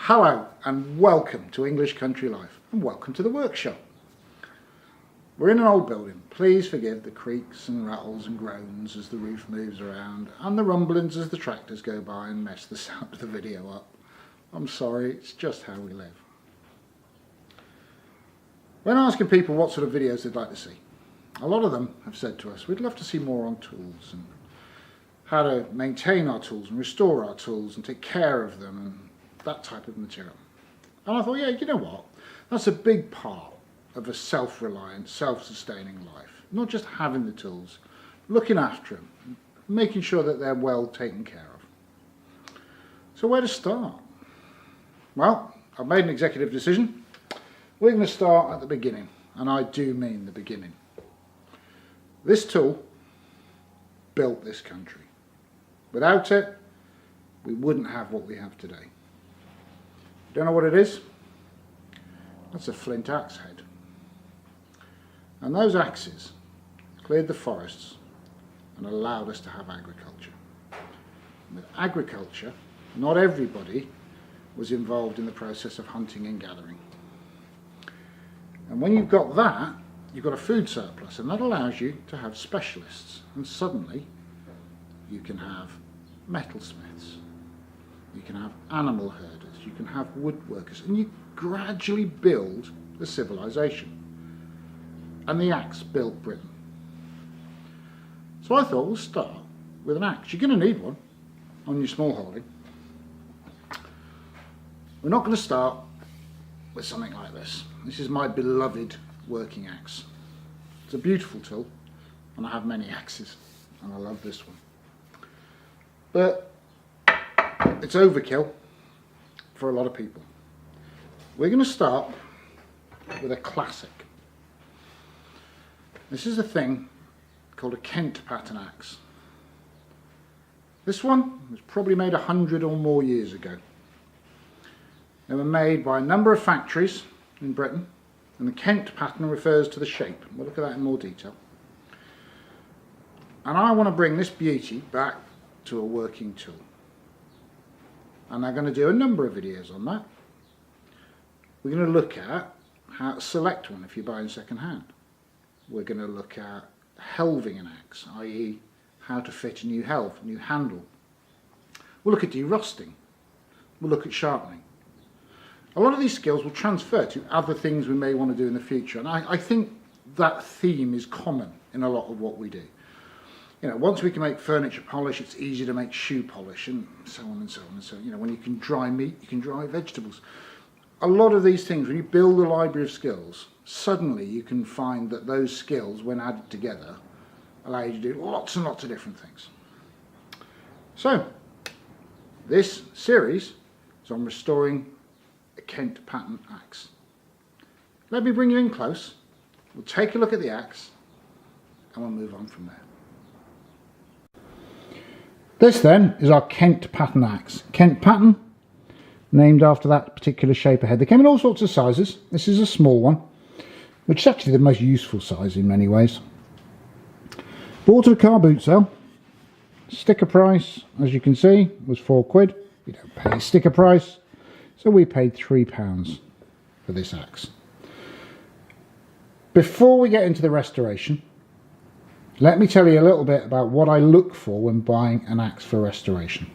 Hello and welcome to English Country Life and welcome to the workshop. We're in an old building. Please forgive the creaks and rattles and groans as the roof moves around and the rumblings as the tractors go by and mess the sound of the video up. I'm sorry, it's just how we live. When asking people what sort of videos they'd like to see, a lot of them have said to us, we'd love to see more on tools and how to maintain our tools and restore our tools and take care of them and that type of material. And I thought, yeah, you know what? That's a big part of a self-reliant, self-sustaining life. Not just having the tools, looking after them, making sure that they're well taken care of. So where to start? Well, I've made an executive decision. We're going to start at the beginning, and I do mean the beginning. This tool built this country. Without it, we wouldn't have what we have today. Don't know what it is? That's a flint axe head. And those axes cleared the forests and allowed us to have agriculture. And with agriculture, not everybody was involved in the process of hunting and gathering. And when you've got that, you've got a food surplus, and that allows you to have specialists. And suddenly, you can have metalsmiths, you can have animal herders, you can have woodworkers, and you gradually build a civilization. And the axe built Britain. So I thought we'll start with an axe. You're going to need one on your small holding. We're not going to start with something like this. This is my beloved working axe. It's a beautiful tool, and I have many axes, and I love this one. But it's overkill for a lot of people. We're going to start with a classic. This is a thing called a Kent pattern axe. This one was probably made 100 or more years ago. They were made by a number of factories in Britain, and the Kent pattern refers to the shape. We'll look at that in more detail. And I want to bring this beauty back to a working tool. And I'm going to do a number of videos on that. We're going to look at how to select one if you're buying second hand. We're going to look at helving an axe, i.e. how to fit a new helve, a new handle. We'll look at derusting. We'll look at sharpening. A lot of these skills will transfer to other things we may want to do in the future, and I think that theme is common in a lot of what we do. You know, once we can make furniture polish, it's easy to make shoe polish, and so on and so on and so on. You know, when you can dry meat, you can dry vegetables. A lot of these things, when you build a library of skills, suddenly you can find that those skills, when added together, allow you to do lots and lots of different things. So, this series is on restoring a Kent pattern axe. Let me bring you in close. We'll take a look at the axe, and we'll move on from there. This then is our Kent pattern axe. Kent pattern, named after that particular shape of head. They came in all sorts of sizes. This is a small one, which is actually the most useful size in many ways. Bought at a car boot sale. Sticker price, as you can see, was £4. We don't pay sticker price, so we paid £3 for this axe. Before we get into the restoration, let me tell you a little bit about what I look for when buying an axe for restoration.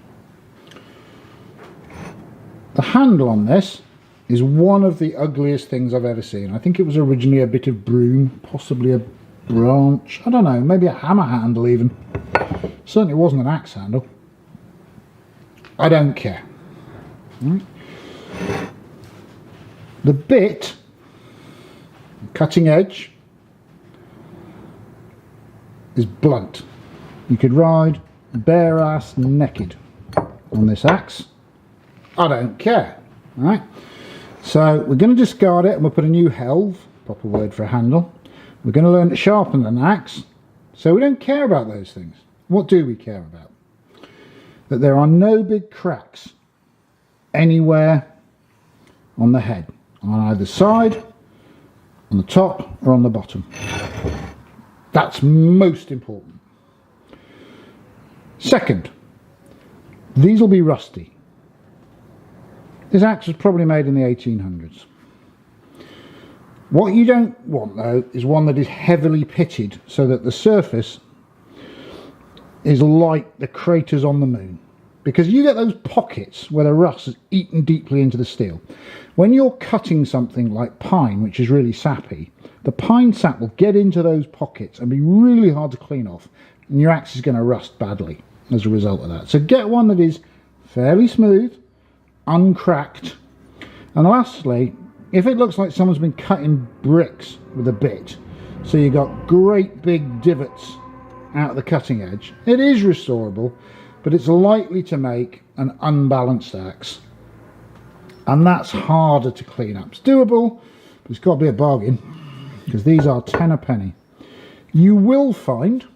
The handle on this is one of the ugliest things I've ever seen. I think it was originally a bit of broom, possibly a branch, I don't know, maybe a hammer handle even. Certainly wasn't an axe handle. I don't care. Right. The bit, cutting edge, is blunt. You could ride bare ass naked on this axe. I don't care. Right? So we're going to discard it and we'll put a new helve, proper word for a handle. We're going to learn to sharpen an axe. So we don't care about those things. What do we care about? That there are no big cracks anywhere on the head, on either side, on the top or on the bottom. That's most important. Second, these will be rusty. This axe was probably made in the 1800s. What you don't want though is one that is heavily pitted so that the surface is like the craters on the moon. Because you get those pockets where the rust has eaten deeply into the steel. When you're cutting something like pine, which is really sappy, the pine sap will get into those pockets and be really hard to clean off, and your axe is going to rust badly as a result of that. So get one that is fairly smooth, uncracked, and lastly, if it looks like someone's been cutting bricks with a bit, so you've got great big divots out of the cutting edge, it is restorable, but it's likely to make an unbalanced axe, and that's harder to clean up. It's doable, but it's got to be a bargain, because these are 10 a penny. You will find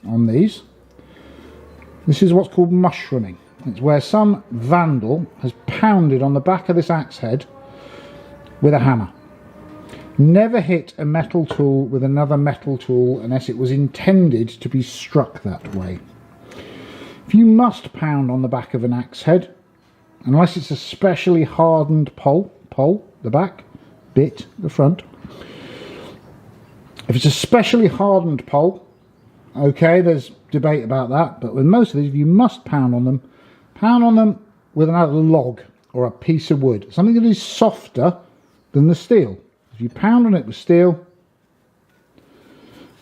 on these, this is what's called mushrooming. It's where some vandal has pounded on the back of this axe head with a hammer. Never hit a metal tool with another metal tool unless it was intended to be struck that way. If you must pound on the back of an axe head, unless it's a specially hardened pole, the back, bit, the front. If it's a specially hardened pole, okay, there's debate about that, but with most of these, if you must pound on them with another log or a piece of wood, something that is softer than the steel. If you pound on it with steel,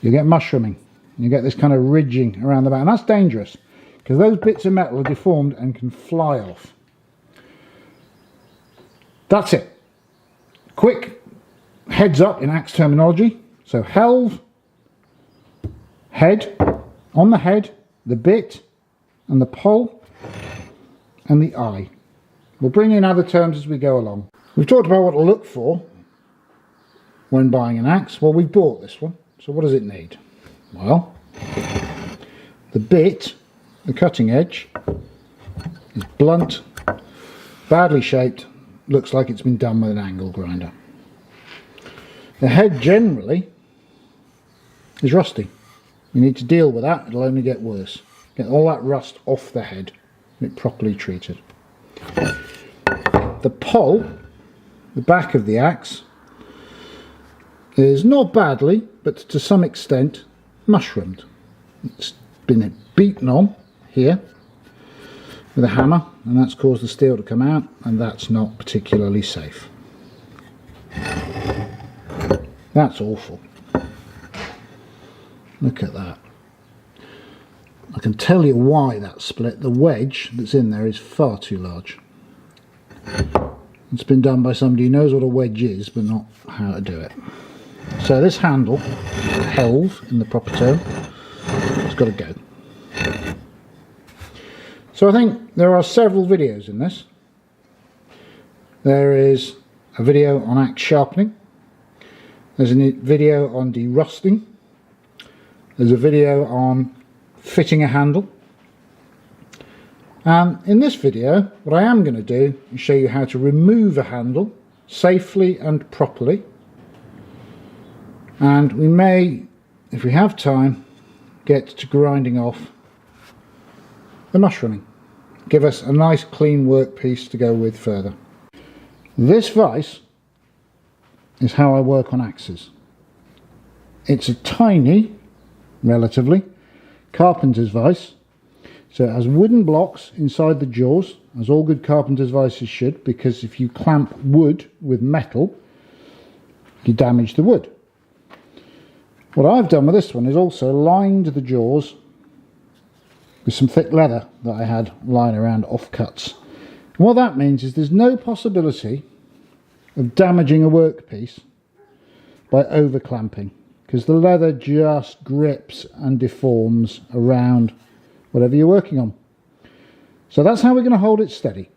you get mushrooming. You get this kind of ridging around the back, and that's dangerous because those bits of metal are deformed and can fly off. That's it. Quick heads up in axe terminology. So helve, head, on the head, the bit and the pole and the eye. We'll bring in other terms as we go along. We've talked about what to look for when buying an axe. Well, we've bought this one, so what does it need? Well, the bit, the cutting edge, is blunt, badly shaped, looks like it's been done with an angle grinder. The head generally is rusty. You need to deal with that, it'll only get worse. Get all that rust off the head, get it properly treated. The pole, the back of the axe, is not badly, but to some extent, mushroomed. It's been beaten on here with a hammer, and that's caused the steel to come out, and that's not particularly safe. That's awful. Look at that. I can tell you why that's split. The wedge that's in there is far too large. It's been done by somebody who knows what a wedge is, but not how to do it. So this handle, helve in the proper term, has got to go. So I think there are several videos in this. There is a video on axe sharpening. There's a video on derusting. There's a video on fitting a handle. And in this video, what I am going to do is show you how to remove a handle safely and properly. And we may, if we have time, get to grinding off the mushrooming. Give us a nice clean workpiece to go with further. This vise is how I work on axes. It's a tiny, relatively, carpenter's vise. So it has wooden blocks inside the jaws, as all good carpenter's vices should, because if you clamp wood with metal, you damage the wood. What I've done with this one is also lined the jaws with some thick leather that I had lying around offcuts. And what that means is there's no possibility of damaging a workpiece by over clamping, because the leather just grips and deforms around whatever you're working on. So that's how we're going to hold it steady.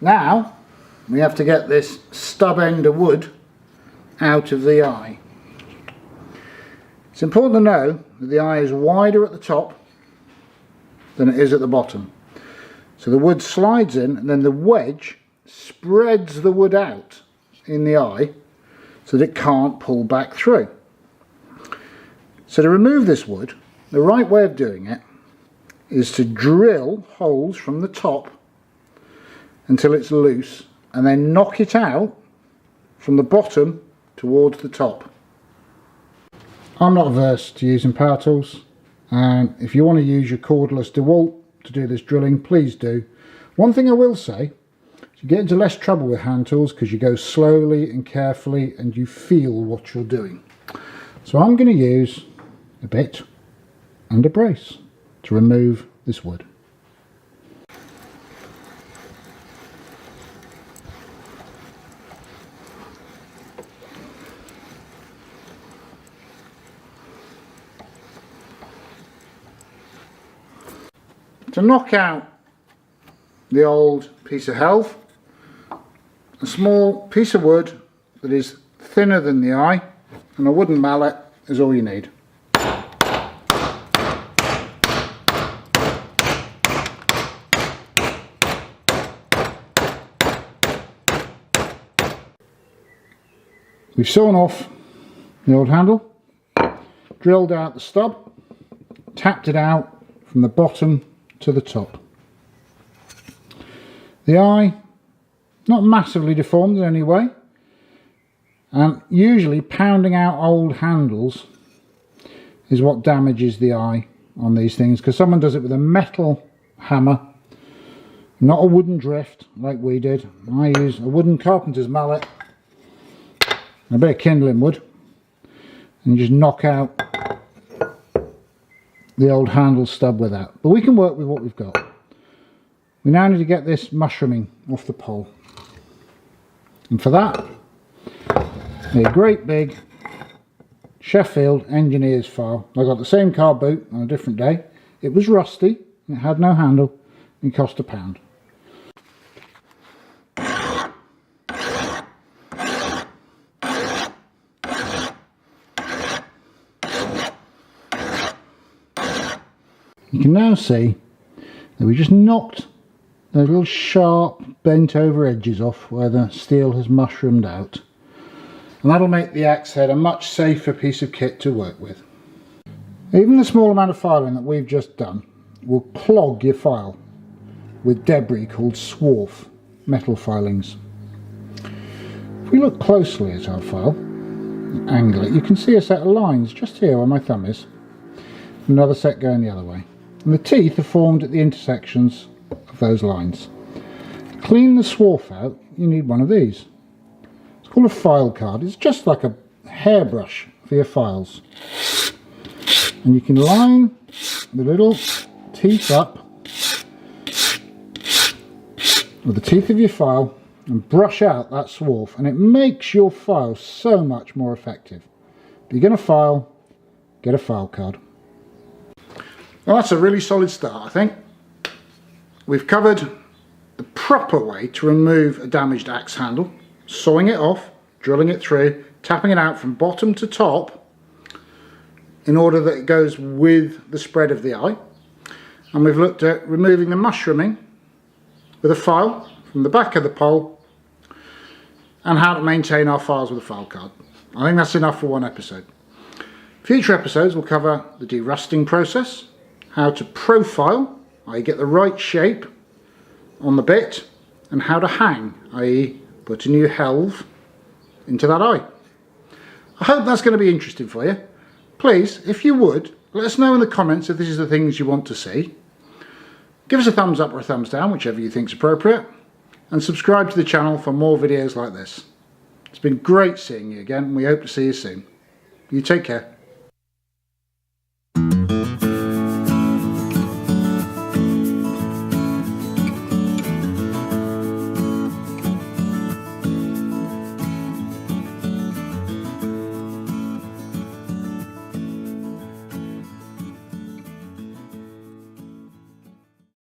Now we have to get this stub end of wood out of the eye. It's important to know that the eye is wider at the top than it is at the bottom. So the wood slides in, and then the wedge spreads the wood out in the eye so that it can't pull back through. So to remove this wood, the right way of doing it is to drill holes from the top until it's loose and then knock it out from the bottom towards the top. I'm not averse to using power tools, and if you want to use your cordless DeWalt to do this drilling, please do. One thing I will say, you get into less trouble with hand tools because you go slowly and carefully and you feel what you're doing. So I'm going to use a bit and a brace to remove this wood. To knock out the old piece of helve, a small piece of wood that is thinner than the eye and a wooden mallet is all you need. We've sawn off the old handle, drilled out the stub, tapped it out from the bottom to the top. The eye, not massively deformed in any way, and usually pounding out old handles is what damages the eye on these things, because someone does it with a metal hammer, not a wooden drift like we did. I use a wooden carpenter's mallet, a bit of kindling wood, and just knock out the old handle stub with that. But we can work with what we've got. We now need to get this mushrooming off the pole, and for that a great big Sheffield engineer's file. I got the same car boot on a different day. It was rusty, it had no handle, and it cost £1. You can now see that we just knocked those little sharp bent over edges off where the steel has mushroomed out, and that'll make the axe head a much safer piece of kit to work with. Even the small amount of filing that we've just done will clog your file with debris called swarf, metal filings. If we look closely at our file and angle it, you can see a set of lines just here where my thumb is, another set going the other way. And the teeth are formed at the intersections of those lines. To clean the swarf out, you need one of these. It's called a file card. It's just like a hairbrush for your files. And you can line the little teeth up with the teeth of your file and brush out that swarf, and it makes your file so much more effective. If you're going to file, get a file card. Well, that's a really solid start, I think. We've covered the proper way to remove a damaged axe handle, sawing it off, drilling it through, tapping it out from bottom to top in order that it goes with the spread of the eye. And we've looked at removing the mushrooming with a file from the back of the pole and how to maintain our files with a file card. I think that's enough for one episode. Future episodes will cover the derusting process, how to profile, i.e. get the right shape on the bit, and how to hang, i.e. put a new helve into that eye. I hope that's going to be interesting for you. Please, if you would, let us know in the comments if this is the things you want to see. Give us a thumbs up or a thumbs down, whichever you think is appropriate, and subscribe to the channel for more videos like this. It's been great seeing you again, and we hope to see you soon. You take care.